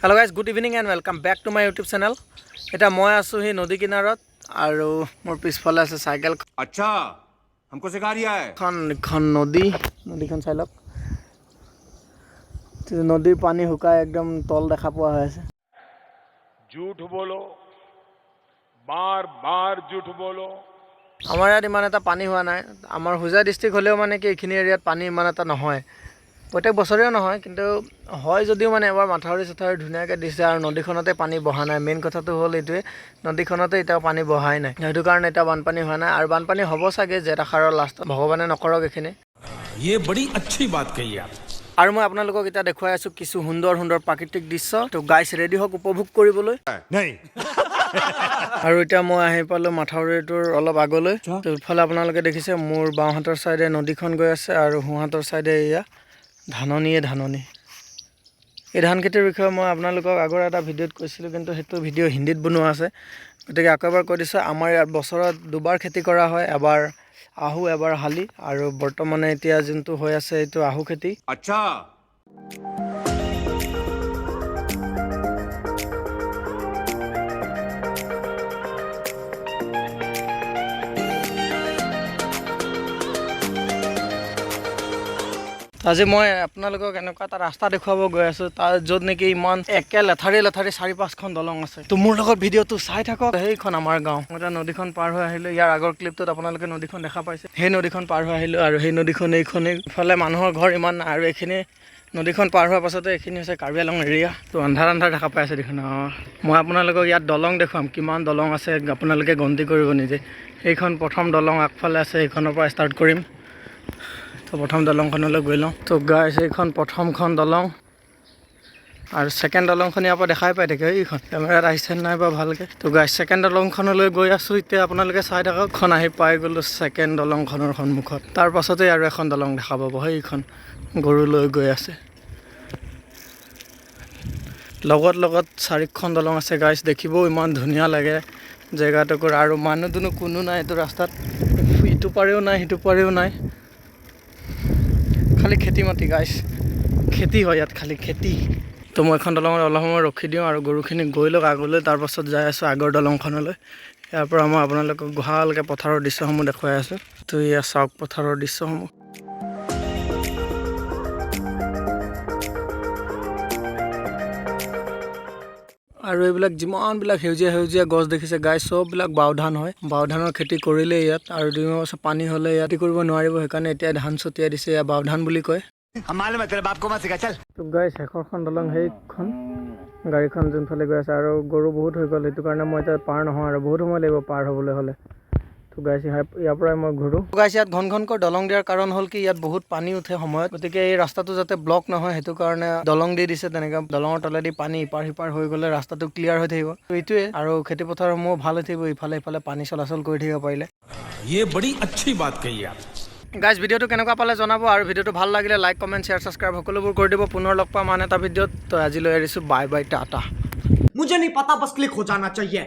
Hello guys, good evening and welcome back to my YouTube channel. Eta moi asu hi nodi kinarat aru mor pisphale ase cycle. अच्छा हमको सिखा रिया है khon nodi khon sailok. Nodi pani hukai ekdom tol dekha poa hoy ase. झूठ बोलो बार बार झूठ बोलो Amar yaat iman eta pani hua nai. Amar Huzai district holeo mane ki ekhini area pani iman eta nohoy. প্ৰত্যেক বছৰেও নহয় কিন্তু হয় যদিও মানে এবাৰ মাথাউৰি চাথাউৰি ধুনীয়াকৈ দিছে আৰু নদীখনতে পানী বহা নাই মেইন কথাটো হ'ল এইটোৱে নদীখনতে এতিয়া পানী বহাই নাই সেইটো কাৰণে এটা বানপানী হোৱা নাই আৰু বানপানী হ'ব চাগে জেঠ আষাৰৰ লাষ্টত ভগৱানে নকৰক এখিনি ये बड़ी अच्छी बात कही आप আৰু মই আপোনালোকক এতিয়া দেখুৱাই আছো কিছু সুন্দৰ সুন্দৰ প্ৰাকৃতিক দৃশ্য তো গাইছ ৰেডি হওক উপভোগ কৰিবলৈ नहीं আৰু এতিয়া মই আহি পালো মাথাউৰিটোৰ অলপ আগলৈ তো ইফালে আপোনালোকে দেখিছে মোৰ বাওঁহাতৰ চাইডে নদীখন গৈ আছে আৰু সোঁহাতৰ চাইডে এয়া ধাননি এই ধান খেতিৰ বিষয়ে মই আপোনালোকক আগৰ এটা ভিডিঅ'ত কৈছিলোঁ কিন্তু সেইটো ভিডিঅ' হিন্দীত বনোৱা আছে গতিকে আকৌ এবাৰ কৈ দিছোঁ আমাৰ ইয়াত বছৰত দুবাৰ খেতি কৰা হয় এবাৰ আহু এবাৰ হালি আৰু বৰ্তমানে এতিয়া যোনটো হৈ আছে এইটো আহু খেতি अच्छा আজি মই আপোনালোকক এনেকুৱা এটা ৰাস্তা দেখুৱাব গৈ আছোঁ তাৰ য'ত নেকি ইমান একে লেঠাৰি 4-5খন দলং আছে তো মোৰ লগত ভিডিঅ'টো চাই থাকক সেইখন আমাৰ গাঁও মই এটা নদীখন পাৰ হৈ আহিলোঁ ইয়াৰ আগৰ ক্লিপটোত আপোনালোকে নদীখন দেখা পাইছে সেই নদীখন পাৰ হৈ আহিলোঁ আৰু সেই নদীখন এইখনেই ইফালে মানুহৰ ঘৰ ইমান আৰু এইখিনি নদীখন পাৰ হোৱাৰ পাছতে এইখিনি হৈছে কাৰ্বি আংলং এৰিয়া তো আন্ধাৰ দেখা পাই আছে দেখোন মই আপোনালোকক ইয়াত দলং দেখুৱাম কিমান দলং আছে আপোনালোকে গন্তি কৰিব নিজে সেইখন প্ৰথম দলং আগফালে আছে সেইখনৰ পৰা ষ্টাৰ্ট কৰিম তো প্ৰথম দলংখনলৈ গৈ লওঁ তো গাইছ এইখন প্ৰথমখন দলং আৰু ছেকেণ্ড দলংখন ইয়াৰ পৰা দেখাই পাই থাকে এইখন কেমেৰাত আহিছে নাই বা ভালকৈ তো গাইছ ছেকেণ্ড দলংখনলৈ গৈ আছোঁ এতিয়া আপোনালোকে চাই থাকক খন আহি পাই গ'লোঁ ছেকেণ্ড দলংখনৰ সন্মুখত তাৰ পাছতে আৰু এখন দলং দেখা পাব সেইখন গৰু লৈ গৈ আছে লগত 4খন দলং আছে গাইছ দেখিবও ইমান ধুনীয়া লাগে জেগাটুকুৰ আৰু মানুহ দুনো কোনো নাই এইটো ৰাস্তাত ইটো পাৰেও নাই সিটো পাৰেও নাই খালি খেতি মাটি গাইছ খেতি হয় ইয়াত খালি খেতি তো মই এখন দলঙত অলপ সময় ৰখি দিওঁ আৰু গৰুখিনি গৈ লওক আগলৈ তাৰপাছত যাই আছোঁ আগৰ দলংখনলৈ ইয়াৰ পৰা মই আপোনালোকক ভালকৈ পথাৰৰ দৃশ্যসমূহ দেখুৱাই আছোঁ তো এয়া চাওক পথাৰৰ দৃশ্যসমূহ আৰু এইবিলাক যিমানবিলাক সেউজীয়া গছ দেখিছে গাই চববিলাক বাওধান হয় বাওধানৰ খেতি কৰিলে ইয়াত আৰু 2 মাহ পাছত পানী হ'লে ইয়াত কৰিব নোৱাৰিব সেইকাৰণে এতিয়া ধান ছটিয়াই দিছে এয়া বাওধান বুলি কয় তো গাই শেষৰখন দলং সেইখন গাড়ীখন যোনফালে গৈ আছে আৰু গৰু বহুত হৈ গ'ল সেইটো কাৰণে মই এতিয়া পাৰ নহয় আৰু বহুত সময় লাগিব পাৰ হ'বলৈ হ'লে তো গাইছ ইয়াৰ পৰাই মই ঘূৰোঁ গাইছ ইয়াত ঘনকৈ দলং দিয়াৰ কাৰণ হ'ল কি ইয়াত বহুত পানী উঠে সময়ত গতিকে এই ৰাস্তাটো যাতে ব্লক নহয় সেইটো কাৰণে দলং দি দিছে তেনেকৈ দলঙৰ তলেদি পানী ইপাৰ সিপাৰ হৈ গ'লে ৰাস্তাটো ক্লিয়াৰ হৈ থাকিব তো এইটোৱে আৰু খেতিপথাৰসমূহ ভাল হৈ থাকিব ইফালে পানী চলাচল কৰি থাকিব পাৰিলে ये बड़ी अच्छी बात कही आप গাইজ ভিডিঅ'টো কেনেকুৱা পালে জনাব আৰু ভিডিঅ'টো ভাল লাগিলে লাইক কমেণ্ট শ্বেয়াৰ ছাবস্ক্ৰাইব সকলোবোৰ কৰি দিব পুনৰ লগ পাম আন এটা ভিডিঅ'ত তো আজিলৈ এৰিছোঁ বাই টাটা मुझे नहीं पता बस क्लिक हो जाना चाहिए